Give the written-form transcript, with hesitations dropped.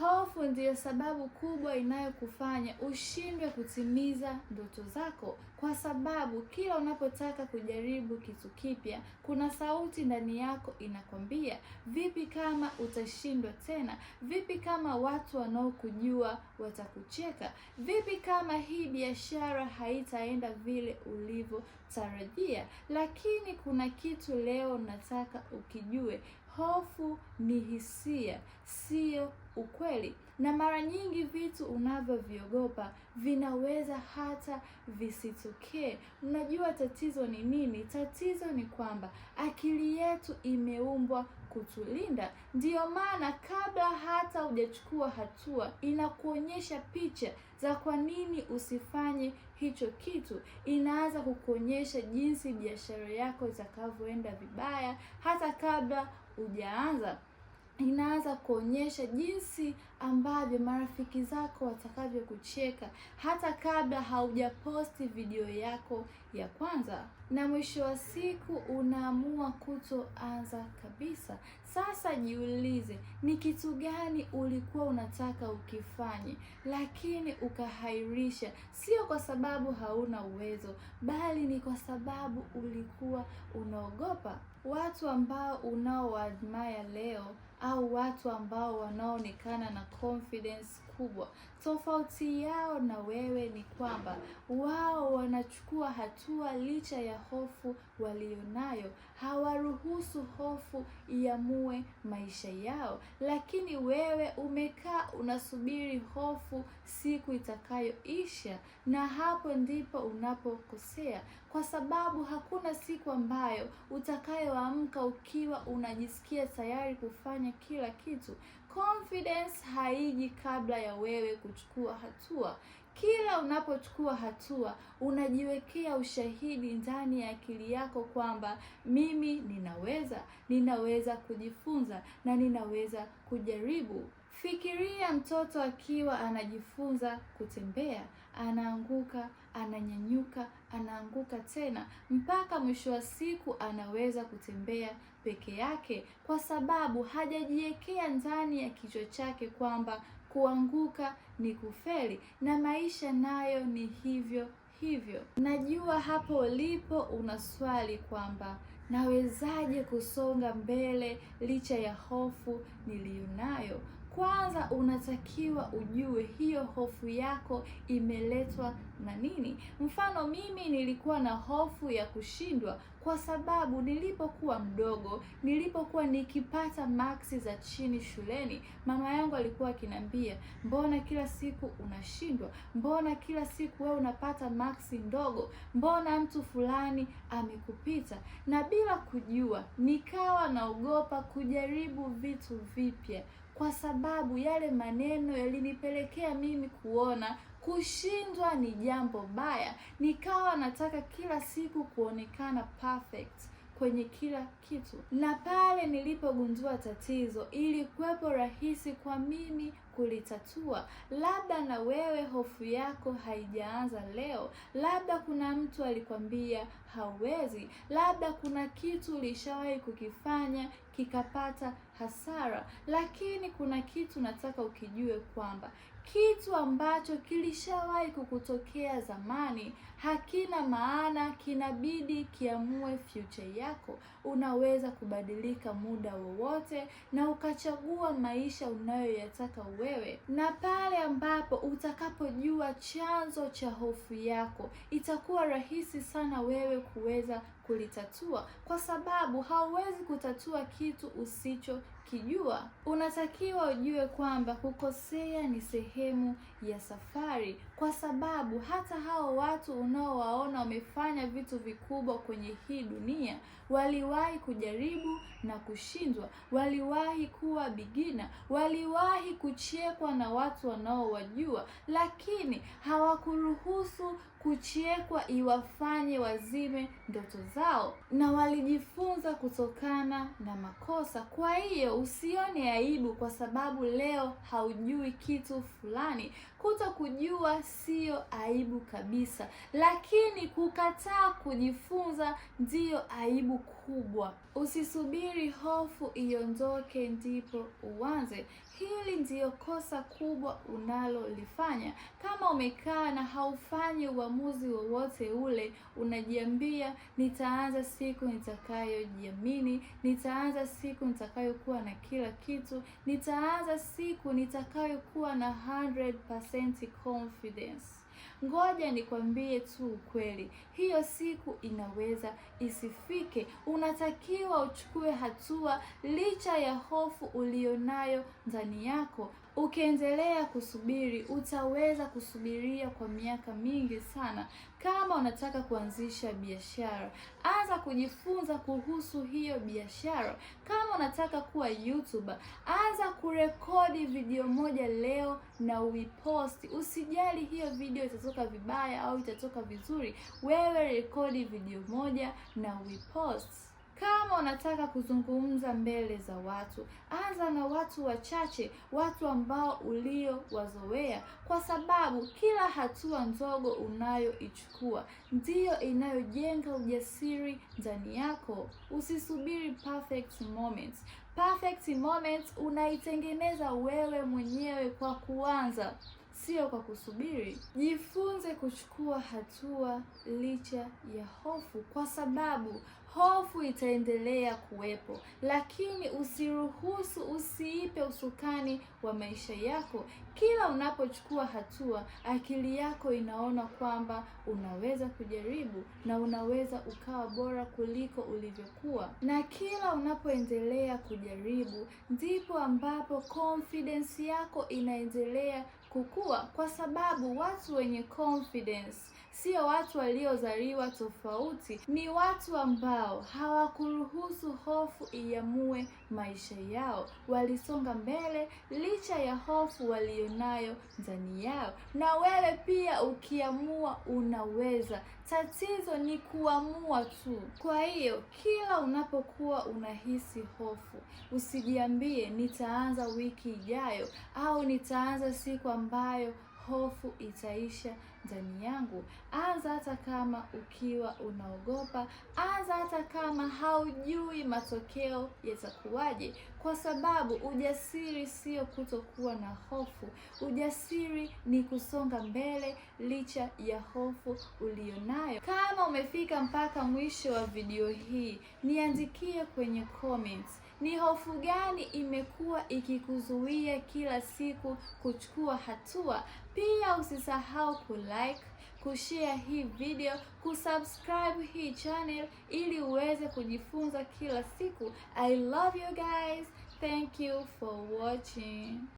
Hofu ndiyo sababu kubwa inayokufanya ushindwe kutimiza ndoto zako, kwa sababu kila unapotaka kujaribu kitu kipya, kuna sauti ndani yako inakwambia, vipi kama utashindwa tena? Vipi kama watu wanaokujua watakucheka? Vipi kama hii biashara haitaenda vile ulivyotarajia? Lakini kuna kitu leo nataka ukijue. Hofu ni hisia, sio ukweli. Na mara nyingi vitu unavyoviogopa vinaweza hata visitokee. Unajua tatizo ni nini? Tatizo ni kwamba akili yetu imeumbwa kutulinda. Ndiyo maana kabla hata hujachukua hatua, inakuonyesha picha za kwa nini usifanye hicho kitu. Inaanza kukuonyesha jinsi biashara yako itakavyoenda vibaya hata kabla hujaanza. Inaanza kuonyesha jinsi ambavyo marafiki zako watakavyokucheka hata kabla haujaposti video yako ya kwanza. Na mwisho wa siku unaamua kutoanza kabisa. Sasa jiulize, ni kitu gani ulikuwa unataka ukifanye lakini ukahairisha? Sio kwa sababu hauna uwezo, bali ni kwa sababu ulikuwa unaogopa. Watu ambao unaowaadmire leo au watu ambao wanaonekana na confidence kubwa, tofauti yao na wewe ni kwamba wao wanachukua hatua licha ya hofu walionayo. Hawaruhusu hofu iamue maisha yao. Lakini wewe umekaa unasubiri hofu siku itakayoisha, na hapo ndipo unapokosea, kwa sababu hakuna siku ambayo utakayoamka ukiwa unajisikia tayari kufanya kila kitu. Confidence haiji kabla ya wewe kuchukua hatua. Kila unapochukua hatua, unajiwekea ushahidi ndani ya akili yako kwamba mimi ninaweza kujifunza na ninaweza kujaribu. Fikiria mtoto akiwa anajifunza kutembea, anaanguka, ananyanyuka, anaanguka tena, mpaka mwisho wa siku anaweza kutembea peke yake, kwa sababu hajajiwekea ndani ya kichwa chake kwamba kuanguka ni kufeli. Na maisha nayo ni hivyo hivyo. Najua hapo ulipo una swali kwamba nawezaje kusonga mbele licha ya hofu niliyonayo? Kwanza unatakiwa ujue hiyo hofu yako imeletwa na nini. Mfano, mimi nilikuwa na hofu ya kushindwa kwa sababu nilipokuwa mdogo, nilipokuwa nikipata maksi za chini shuleni, mama yangu alikuwa akiniambia, mbona kila siku unashindwa? Mbona kila siku wewe unapata maksi ndogo? Mbona mtu fulani amekupita? Na bila kujua, nikawa naogopa kujaribu vitu vipya, kwa sababu yale maneno yalinipelekea mimi kuona kushindwa ni jambo baya. Nikawa nataka kila siku kuonekana perfect kwenye kila kitu. Na pale nilipogundua tatizo, ilikuwepo rahisi kwa mimi kulitatua. Labda na wewe hofu yako haijaanza leo. Labda kuna mtu alikwambia hauwezi. Labda kuna kitu ulishawahi kukifanya kikapata hasara. Lakini kuna kitu nataka ukijue kwamba kitu ambacho kilishawahi kukutokea zamani hakina maana kinabidi kiamue future yako. Unaweza kubadilika muda wowote na ukachagua maisha unayoyataka wewe. Na pale ambapo utakapojua chanzo cha hofu yako, itakuwa rahisi sana wewe kuweza kulitatua, kwa sababu hauwezi kutatua kitu usichokijua. Unatakiwa ujue kwamba kukosea ni sehemu ya safari, kwa sababu hata hao watu unaowaona wamefanya vitu vikubwa kwenye hii dunia waliwahi kujaribu na kushindwa, waliwahi kuwa beginner, waliwahi kuchekwa na watu wanaowajua, lakini hawakuruhusu kuchekwa iwafanye wazime ndoto zao, na walijifunza kutokana na makosa. Kwa hiyo usione aibu kwa sababu leo haujui kitu fulani. Kutokujua sio aibu kabisa, lakini kukataa kujifunza ndiyo aibu kubwa. Usisubiri hofu iondoke ndipo uanze. Hili ndiyo kosa kubwa unalolifanya. Kama umekaa na haufanyi uamuzi wowote ule, unajiambia nitaanza siku nitakayojiamini, nitaanza siku nitakayokuwa na kila kitu, nitaanza siku nitakayokuwa na 100% confidence. Ngoja nikwambie tu ukweli, hiyo siku inaweza isifike. Unatakiwa uchukue hatua licha ya hofu ulionayo ndani yako. Ukiendelea kusubiri, utaweza kusubiria kwa miaka mingi sana. Kama unataka kuanzisha biashara, anza kujifunza kuhusu hiyo biashara. Kama unataka kuwa YouTuber, anza kurekodi video moja leo na uiposti. Usijali hiyo video itatoka vibaya au itatoka vizuri. Wewe rekodi video moja na uiposti. Kama unataka kuzungumza mbele za watu, anza na watu wachache, watu ambao uliowazoea, kwa sababu kila hatua ndogo unayoichukua ndiyo inayojenga ujasiri ndani yako. Usisubiri perfect moments. Perfect moments unaitengeneza wewe mwenyewe kwa kuanza, sio kwa kusubiri. Jifunze kuchukua hatua licha ya hofu, kwa sababu hofu itaendelea kuwepo, lakini usiipe usukani wa maisha yako. Kila unapochukua hatua, akili yako inaona kwamba unaweza kujaribu na unaweza ukawa bora kuliko ulivyokuwa. Na kila unapoendelea kujaribu, ndipo ambapo confidence yako inaendelea kukua, kwa sababu watu wenye confidence sio watu waliozaliwa tofauti, ni watu ambao hawakuruhusu hofu iamue maisha yao. Walisonga mbele licha ya hofu walionayo ndani yao. Na wewe pia ukiamua unaweza. Tatizo ni kuamua tu. Kwa hiyo kila unapokuwa unahisi hofu, usijiambie nitaanza wiki ijayo au nitaanza siku ambayo hofu itaisha ndani yangu. Anza hata kama ukiwa unaogopa, anza hata kama haujui matokeo yatakuwaje, kwa sababu ujasiri sio kutokuwa na hofu. Ujasiri ni kusonga mbele licha ya hofu ulionayo. Kama umefika mpaka mwisho wa video hii, niandikie kwenye comments, ni hofu gani imekuwa ikikuzuia kila siku kuchukua hatua? Pia usisahau kulike, kushare hii video, kusubscribe hii channel ili uweze kujifunza kila siku. I love you guys. Thank you for watching.